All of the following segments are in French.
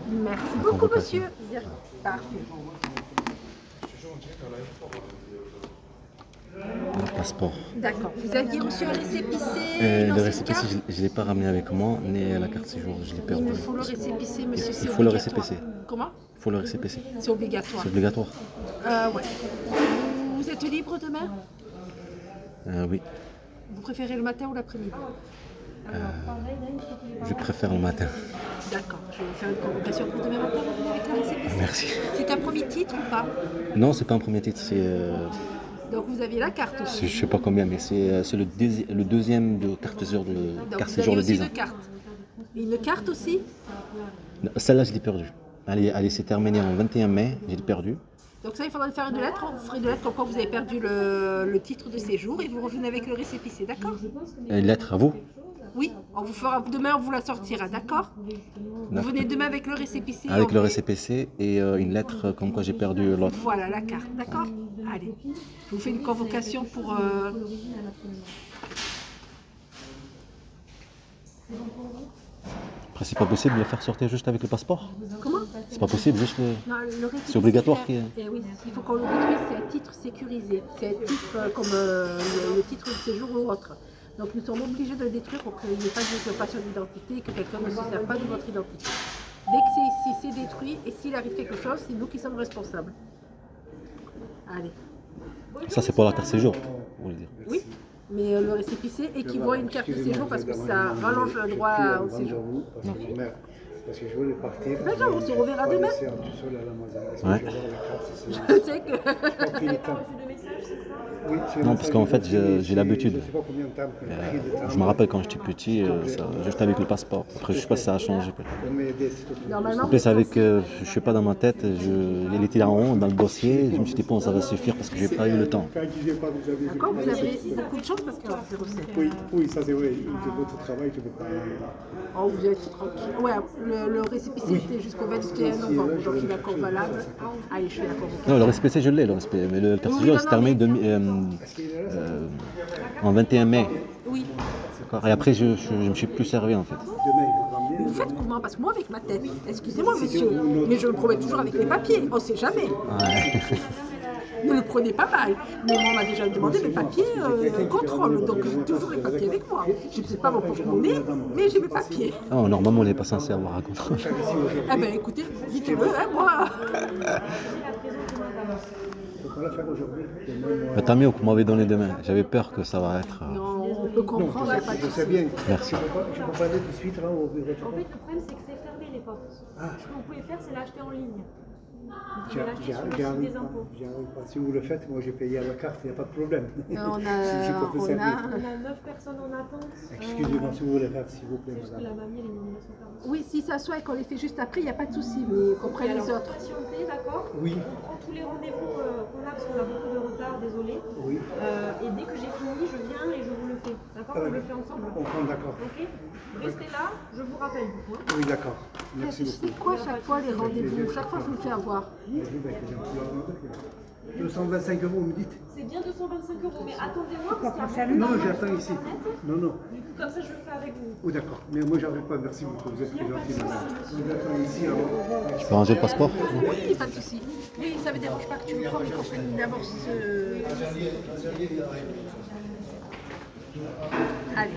Merci La beaucoup, convocation. monsieur. Parfait. Le passeport. D'accord. Vous aviez reçu un récépissé, une Le ancienne récépissé, carte? je ne l'ai pas ramené avec moi, ni la carte séjour, je l'ai Il perdu. me faut le récépissé, monsieur, Il c'est faut le obligatoire. récépissé. Comment? Il faut le récépissé. C'est obligatoire. C'est obligatoire. Ouais. Vous êtes libre demain? Oui, Vous préférez le matin ou l'après-midi? je préfère le matin. D'accord. Je vais vous faire une convocation pour demain matin. Vous venez avec le récépissé. Merci. C'est un premier titre ou pas? Non, c'est pas un premier titre, Donc vous aviez la carte aussi. je sais pas combien, mais c'est le deuxième de carte séjour de Donc carte vous séjour avez de aussi 10 ans. deux cartes. Une carte aussi? Celle-là, je l'ai perdue. Elle s'est terminée en 21 mai, je l'ai perdue. Donc ça, il faudra faire une lettre. Vous ferez une lettre comme quoi vous avez perdu le titre de séjour et vous revenez avec le récépissé, d'accord? Une lettre à vous? Oui, on vous fera, demain on vous la sortira, d'accord? Vous venez demain avec le récépissé. Avec le récépissé et une lettre comme quoi j'ai perdu l'autre. Voilà la carte, d'accord? Allez, je vous fais une convocation pour... Après, c'est pas possible de le faire sortir juste avec le passeport? Comment? C'est pas possible, juste le... Non, le récépissé, C'est obligatoire Eh oui, il faut qu'on le détruise, c'est un titre sécurisé. C'est un titre comme le titre de séjour ou autre. Donc nous sommes obligés de le détruire pour qu'il n'y ait pas d'usurpation d'identité, que quelqu'un ne se sert pas de votre identité. Dès que c'est ici, c'est détruit, et s'il arrive quelque chose, c'est nous qui sommes responsables. Allez. Ça, c'est pour la carte séjour, vous voulez dire? Oui, mais le récépissé équivaut à une carte de séjour parce que ça rallonge le droit au séjour. Parce que je voulais partir. D'accord, on se reverra demain. Ouais. Je sais que... Non, parce qu'en fait, j'ai l'habitude. Je sais pas combien de temps que j'ai pris de temps. Je me rappelle quand j'étais petit, juste avec le passeport. Après, je sais pas si ça a changé. Pour m'aider, s'il te plaît. Normalement, En plus, avec, je sais pas, dans ma tête, il était là en haut, dans le dossier. Je me suis dit, bon, ça va suffire parce que j'ai pas eu le temps. Quand je n'ai pas, vous avez. D'accord, vous avez beaucoup de chance parce que c'est recette. Oui, oui, ça c'est vrai. De votre travail, je ne peux pas. Oh, vous êtes tranquille. Ouais, le récépissé était jusqu'au 21 novembre, donc il est encore valable. Allez, je fais la convocation. Non, le récépissé, je l'ai, le récépissé. Mais le carte séjour, il s'est terminé en 21 mai. Oui. D'accord. Et après, je me suis plus servi, en fait. Demain, il va bien. Vous faites comment? Parce que moi, avec ma tête, excusez-moi monsieur, mais je me promets toujours avec les papiers, on sait jamais. Ouais. Ne le prenez pas mal. Mais moi, on m'a déjà demandé mes papiers contrôle, donc j'ai toujours les papiers avec moi. Je ne sais pas mon porte-monnaie, mais j'ai mes papiers. Oh, normalement, on n'est pas censé avoir un contrôle. Eh bien, écoutez, dites-le, hein, moi. Je ne peux pas la faire aujourd'hui. Demain, moi. Mais tant mieux que vous m'avez donné demain. J'avais peur que ça va être... Non, on peut comprendre, il n'y a pas de Je sais souci. bien. Merci. Je ne peux pas aller tout de suite là au bureau. En fait, le problème, c'est que c'est fermé les portes. Ce que vous pouvez faire, c'est l'acheter en ligne. Vous pouvez l'acheter sur le site J'arrive des pas. impôts. J'arrive pas. Si vous le faites, moi j'ai payé à la carte, il n'y a pas de problème. On Si je a, peux on faire a... On a 9 personnes en attente. Excusez-moi si vous voulez faire, s'il vous plaît, C'est juste que madame. la mamie, elle est nominée sur 40. Oui, si ça soit et qu'on les fait juste après, il n'y a pas de souci, mais qu'on prenne les Alors, autres. patientez, d'accord? Oui. On prend tous les rendez-vous qu'on a parce qu'on a beaucoup de retard, désolé. Oui. Et dès que j'ai fini, je viens et je vous le fais. D'accord? On le fait ensemble. On prend d'accord. Ok? Restez là, je vous rappelle du coup. Hein. Oui, d'accord. Merci beaucoup. C'est quoi chaque fois les rendez-vous? Chaque fois, je me fais avoir. 225 euros, vous me dites? C'est bien 225 euros, mais attendez-moi parce qu'il y a Non, beaucoup j'attends d'informations ici. sur Internet. Non, non. Du coup, comme ça, je le fais avec vous. Oh, d'accord. Mais moi, j'arrive pas. Merci beaucoup. Vous êtes très gentil, madame. Vous attendez ici, alors. Je peux ranger le passeport? Oui, pas de souci. Oui, ça ne me dérange pas que tu le prends, mais qu'on finisse d'abord ce... Allez.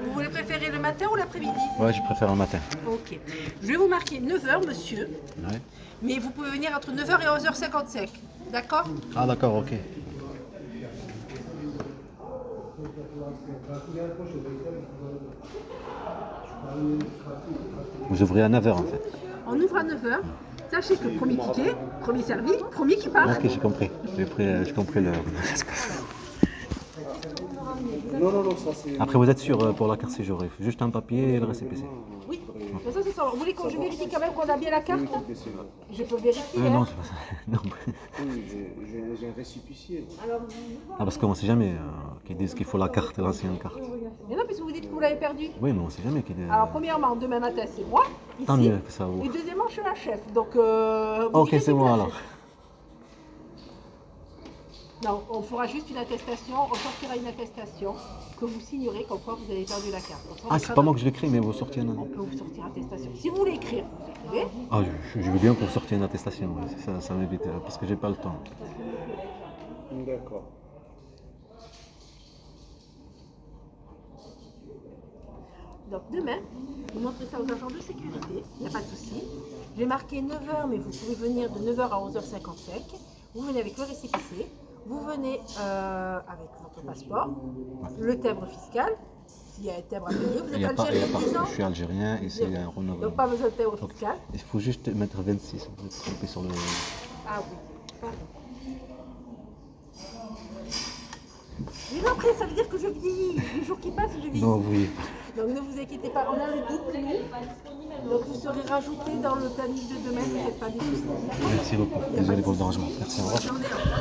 Vous voulez préférer le matin ou l'après-midi? Ouais, je préfère le matin. Ok. Je vais vous marquer 9h, monsieur, Ouais. mais vous pouvez venir entre 9h et 11h55. D'accord? Ah, d'accord, ok. Vous ouvrez à 9h, en fait. On ouvre à 9h. Sachez que premier ticket, premier servi, premier qui part. Ok, j'ai compris. J'ai compris le... Non, non, non, ça c'est. Après, vous êtes sûr pour la carte séjour, il faut juste un papier et le récépissé. Oui, mais ça c'est ça. Vous voulez que je vérifie quand même qu'on a bien la carte? Je peux vérifier. Non, Hein. c'est pas ça. Non. Oui, j'ai un récipicier. Ah, parce qu'on ne sait jamais qu'ils disent qu'il faut la carte, l'ancienne carte. Mais non, puisque vous dites que vous l'avez perdu. Oui, mais on ne sait jamais qu'ils disent... Alors, premièrement, demain matin, c'est moi. Ici. Tant mieux que ça Et ouvre. deuxièmement, je suis la chef. Donc, vous Ok, direz c'est que moi la alors. chef. Non, on fera juste une attestation, on sortira une attestation que vous signerez comme quoi vous avez perdu la carte. Ah, c'est pas moi que je l'écris, mais vous sortez une... On peut vous sortir attestation. Si vous voulez écrire, vous écrivez. Ah, je veux bien pour sortir une attestation, ouais, ça m'évite, parce que j'ai pas le temps. D'accord. Donc demain, vous montrez ça aux agents de sécurité, il n'y a pas de souci. J'ai marqué 9h, mais vous pouvez venir de 9h à 11h55. Vous venez avec le récépissé, vous venez avec votre passeport, le timbre fiscal, s'il y a un timbre à payer, vous êtes algérien 10 ans. Je suis algérien et c'est un renouvellement. Donc pas besoin de timbre fiscal. Il faut juste mettre 26, vous êtes trompé sur le... Ah oui, pardon. Mais après, ça veut dire que je vieillis. Les jours qui passent, je vieillis. Non, oui. Donc ne vous inquiétez pas, on a le double nous. Donc vous serez rajouté dans le planning de demain, ne faites pas des soucis. Merci beaucoup. Désolé pour le dérangement. Merci, au revoir. Bonne journée, au revoir.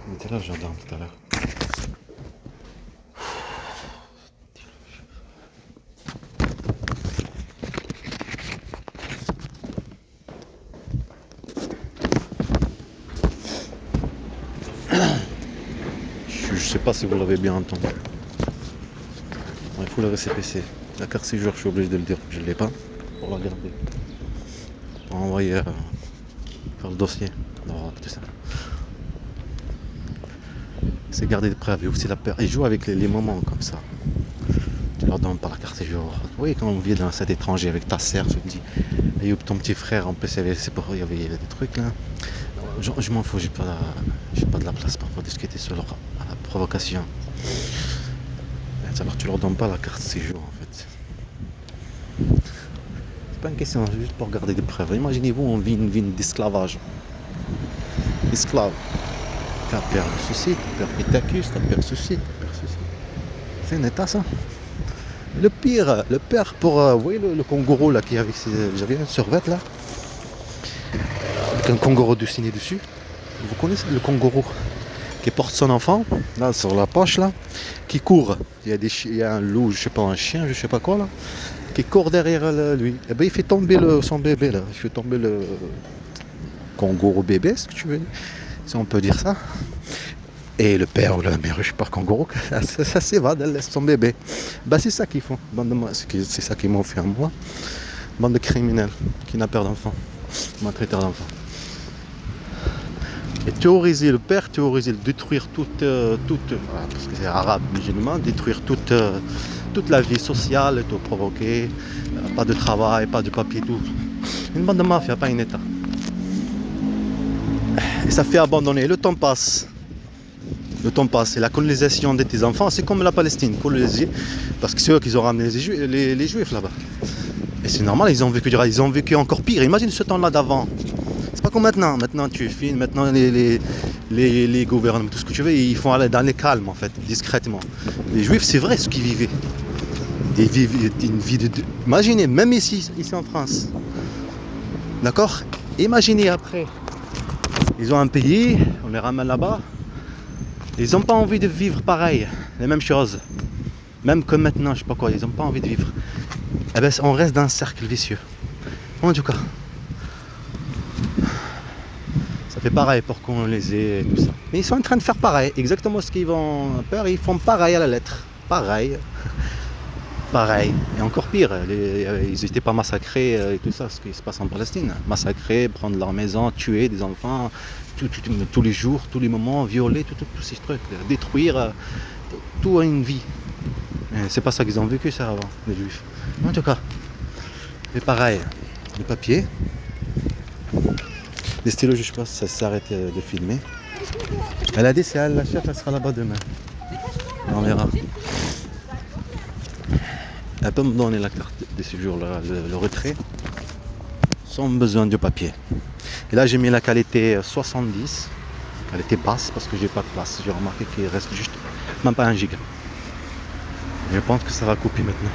Il était là, je dormi tout à l'heure. Je sais pas si vous l'avez bien entendu. Il faut le récépissé. La carte séjour, je suis obligé de le dire que je ne l'ai pas pour la garder. Pour envoyer faire le dossier d'Europe, tout ça. C'est garder des préavis aussi la peur. Ils jouent avec les moments comme ça. Tu leur donnes pas la carte séjour. Oui, quand on vit dans cet étranger avec ta sœur, tu te dis, et ton petit frère, en plus, il y avait des trucs là. Je m'en fous, j'ai pas de la place pour discuter sur leur provocation. Alors tu leur donnes pas la carte séjour en fait. C'est pas une question, c'est juste pour garder des preuves. Imaginez-vous, on vit une vie d'esclavage. Esclave. T'as peur de ceci, t'as peur qu'il t'accuse, t'as peur de ceci, t'as peur de ceci. C'est un état ça. Le pire pour, vous voyez le kangourou là qui est avec ses... J'avais un survêt là. Avec un kangourou dessiné dessus. Vous connaissez le kangourou qui porte son enfant, là sur la poche là, qui court. Il y a un loup, je sais pas, un chien, je sais pas quoi là, qui court derrière lui. Et ben il fait tomber son bébé là, il fait tomber le kangourou bébé, ce que tu veux dire, si on peut dire ça. Et le père ou la mère, je sais pas, kangourou, ça s'évade, elle laisse son bébé. Bah c'est ça qu'ils font, c'est ça qu'ils m'ont fait à moi. Bande de criminels qui n'a peur d'enfants, maltraiteurs d'enfants. Et théoriser le père, détruire toute parce que c'est arabe, musulman, détruire toute la vie sociale, tout provoquer, pas de travail, pas de papier, tout. Une bande de mafia, pas un état. Et ça fait abandonner, le temps passe. Et la colonisation de tes enfants, c'est comme la Palestine, colonisée, parce que c'est eux qui ont ramené les juifs là-bas. Et c'est normal, ils ont vécu encore pire. Imagine ce temps-là d'avant. C'est pas comme maintenant. Maintenant tu filmes, maintenant les gouvernements, tout ce que tu veux, ils font aller dans les calmes en fait, discrètement. Les juifs, c'est vrai ce qu'ils vivaient. Ils vivent une vie de... Imaginez, même ici en France. D'accord? Imaginez après. Ils ont un pays, on les ramène là-bas. Ils n'ont pas envie de vivre pareil, les mêmes choses. Même comme maintenant, je sais pas quoi, ils n'ont pas envie de vivre. Eh ben, on reste dans un cercle vicieux. En tout cas. Ça fait pareil pour qu'on les ait et tout ça. Mais ils sont en train de faire pareil, exactement ce qu'ils vont faire, ils font pareil à la lettre. Pareil. Pareil. Et encore pire, ils n'étaient pas massacrés et tout ça, ce qui se passe en Palestine. Massacrés, prendre leur maison, tuer des enfants, tous les jours, tous les moments, violer, tous ces trucs, détruire tout à une vie. C'est pas ça qu'ils ont vécu ça avant, les juifs. En tout cas, c'est pareil. Le papier. Les stylos, je sais pas si ça s'arrête de filmer. Elle a dit c'est elle, la chef, elle sera là-bas demain. On verra. Elle peut me donner la carte de séjour, le retrait, sans besoin de papier. Et là j'ai mis la qualité 70, qualité basse parce que j'ai pas de place. J'ai remarqué qu'il reste juste même pas 1 giga. Je pense que ça va couper maintenant.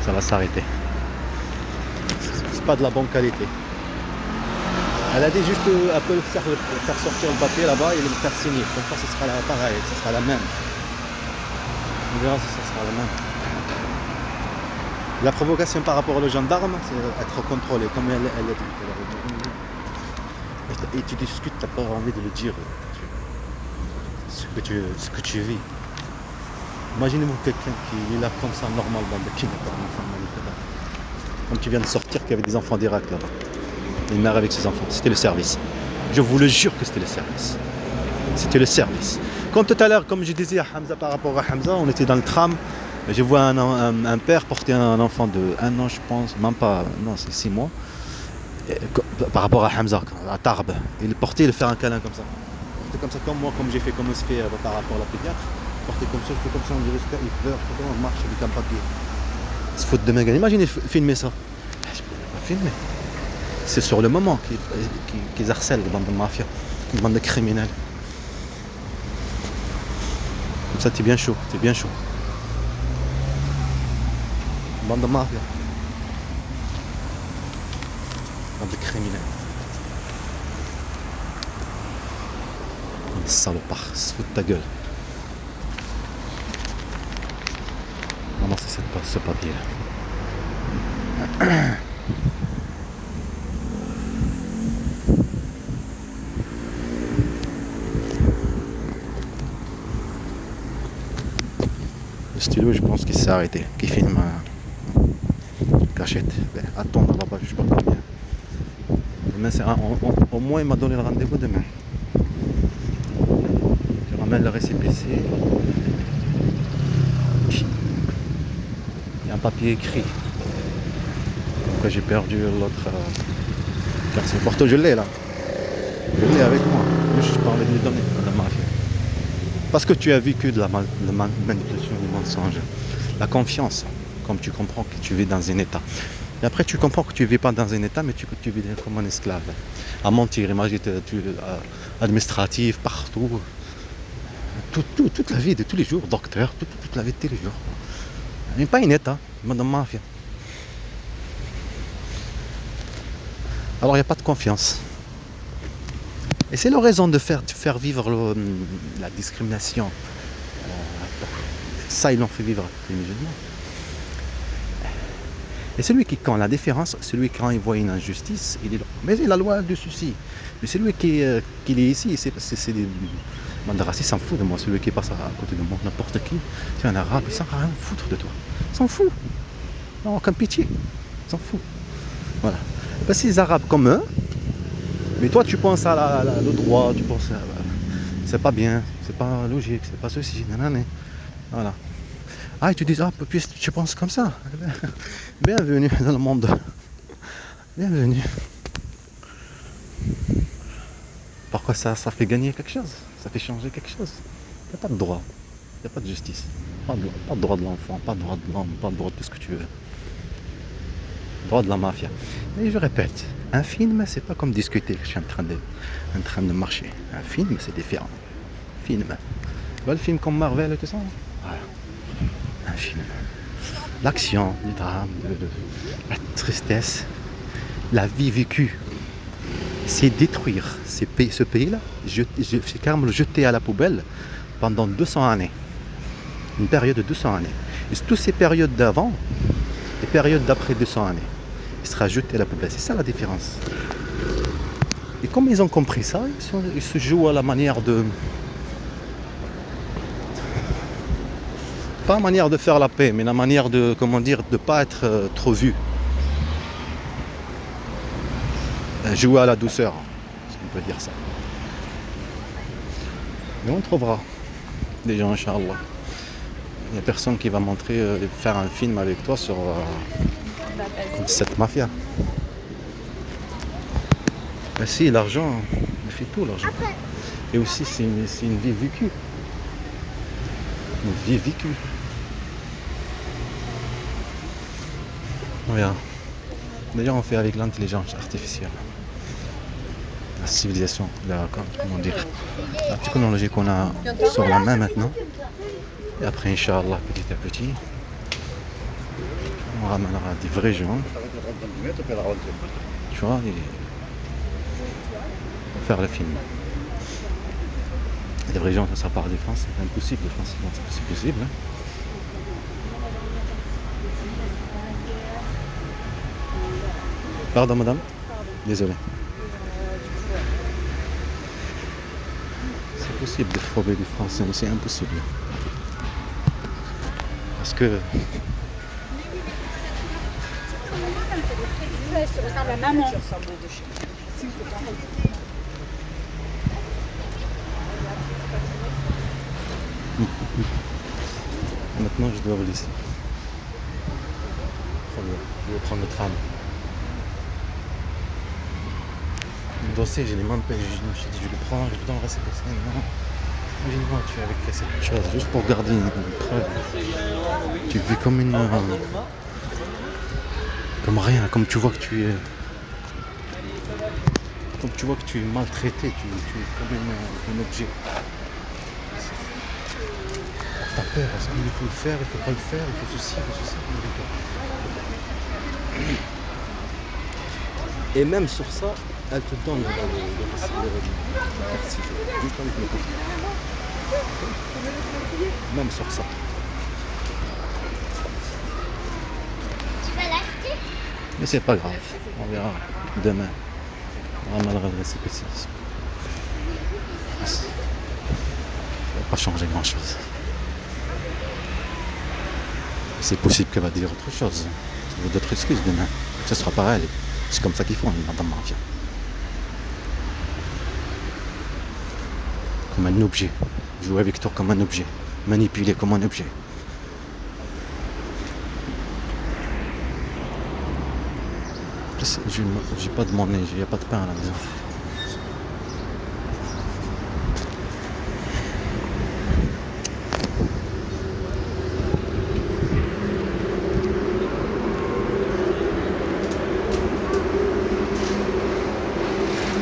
Ça va s'arrêter. C'est pas de la bonne qualité. Elle a dit juste qu'elle peut faire sortir le papier là-bas et le faire signer. Comme ça, ce sera pareil, ce sera la même. On verra si ça sera la même. La provocation par rapport au gendarme, c'est être contrôlé, comme elle a dit. Et tu discutes, tu n'as pas envie de le dire. Ce que tu vis. Imaginez-vous quelqu'un qui est là comme ça, normalement, qui n'a pas d'enfant. Comme tu viens de sortir, qu'il y avait des enfants d'Irak là-bas. Une mère avec ses enfants. C'était le service. Je vous le jure que c'était le service. C'était le service. Comme tout à l'heure, comme je disais à Hamza par rapport à Hamza, on était dans le tram. Je vois un père porter un enfant de 1 an, je pense, même pas, non, c'est 6 mois. Et, par rapport à Hamza, à Tarbes. Il portait, il faire un câlin comme ça. Porter comme ça, comme moi, comme j'ai fait, comme on se fait par rapport à la pédiatre. Porter comme ça, je fais comme ça, on dirait qu'il pleure, on marche avec un papier. Se foutre de ma gueule. Imaginez filmer ça. Je ne peux pas filmer. C'est sur le moment qu'ils harcèlent les bandes de mafia, les bandes de criminels. Comme ça, t'es bien chaud, t'es bien chaud. Bande de mafia. Bande de criminels. Des salopards, se foutent de ta gueule. Non, c'est ce papier-là. Le stylo, je pense qu'il s'est arrêté, qu'il filme cachette. Ben, attendre là-bas, je sais pas combien. Demain, au moins, il m'a donné le rendez-vous demain. Je ramène le récépissé. Il y a un papier écrit. Pourquoi j'ai perdu l'autre carte porto, je l'ai là. Je l'ai avec moi. Je parlais de lui donner la mafia. Parce que tu as vécu de la manipulation, du mensonge. La confiance, comme tu comprends que tu vis dans un état. Et après tu comprends que tu ne vis pas dans un état, mais tu vis comme un esclave. À mentir, imagine, administratif, partout. Toute la vie de tous les jours, docteur, toute la vie de tous les jours. Mais pas un état, madame mafia. Alors il n'y a pas de confiance. Et c'est la raison de faire vivre la discrimination. Ça, ils l'ont fait vivre les musulmans. Et celui qui, quand la différence, celui quand il voit une injustice, il est là. Mais il a la loi de souci. Mais celui qui est ici, c'est des mandaracis, s'en fout de moi. Celui qui passe à côté de moi, n'importe qui, c'est un arabe, il s'en a rien foutre de toi. Il s'en fout. Non, aucun pitié. Il s'en fout. Voilà. Parce que les arabes comme eux, mais toi tu penses à le droit, tu penses à, c'est pas bien, c'est pas logique, c'est pas ceci, nanana. Voilà. Ah, et tu dis, ah, puis tu penses comme ça. Bienvenue dans le monde. Bienvenue. Pourquoi ça fait gagner quelque chose? Ça fait changer quelque chose? Il n'y a pas de droit, il n'y a pas de justice. Pas de droit de l'enfant, pas de droit de l'homme, pas de droit de tout ce que tu veux. Droit de la mafia. Et je répète, un film, c'est pas comme discuter, je suis en train de marcher. Un film, c'est différent. Film. Tu vois le film comme Marvel et tout ça? Voilà. Un film. L'action, le drame, la tristesse, la vie vécue. C'est détruire ce pays-là, c'est carrément le jeter à la poubelle pendant 200 années. Une période de 200 années. Et toutes ces périodes d'avant, les périodes d'après 200 années, il sera jeté à la poubelle. C'est ça la différence. Et comme ils ont compris ça, ils se jouent à la manière de... Pas la manière de faire la paix, mais la manière de, comment dire, de ne pas être trop vu. Jouer à la douceur, si on peut dire ça. Mais on trouvera des gens, Inch'Allah. Il n'y a personne qui va faire un film avec toi sur cette mafia. Mais si, l'argent, il fait tout, l'argent. Et aussi, c'est une vie vécue. Une vie vécue. Regarde. D'ailleurs, on fait avec l'intelligence artificielle. La civilisation, comment dire, la technologie qu'on a sur la main maintenant. Et après, Inch'Allah, petit à petit, on ramènera des vrais gens. Tu vois, et on va faire le film. Des vrais gens, ça part des France, c'est impossible de France, c'est possible. Hein. Pardon madame, désolé. C'est possible de trouver du français, mais c'est impossible. Parce que Tu ressembles à maman. maintenant je dois vous laisser. Je vais prendre le tram. Le dossier, je l'ai même pas. Je me suis dit, je le prends, je le donne au récépissé. Non. Imagine-moi, tu es avec cette chose, juste pour garder une preuve. Tu vis comme une. Comme rien, comme tu vois que tu es. Comme tu vois que tu es maltraité, tu es comme un objet. T'as peur, est-ce qu'il faut le faire, il faut pas le faire, il faut ceci, il faut ceci. Et même sur ça, elle te donne le même sur ça. Mais c'est pas grave, on verra demain. On ramènera le récépissé. Ça va pas changer grand chose. C'est possible qu'elle va dire autre chose. Ça veut d'autres excuses demain. Ce sera pareil. C'est comme ça qu'ils font, madame mafia. Comme un objet. Jouer avec toi comme un objet. Manipuler comme un objet. J'ai pas de monnaie, il n'y a pas de pain à la maison.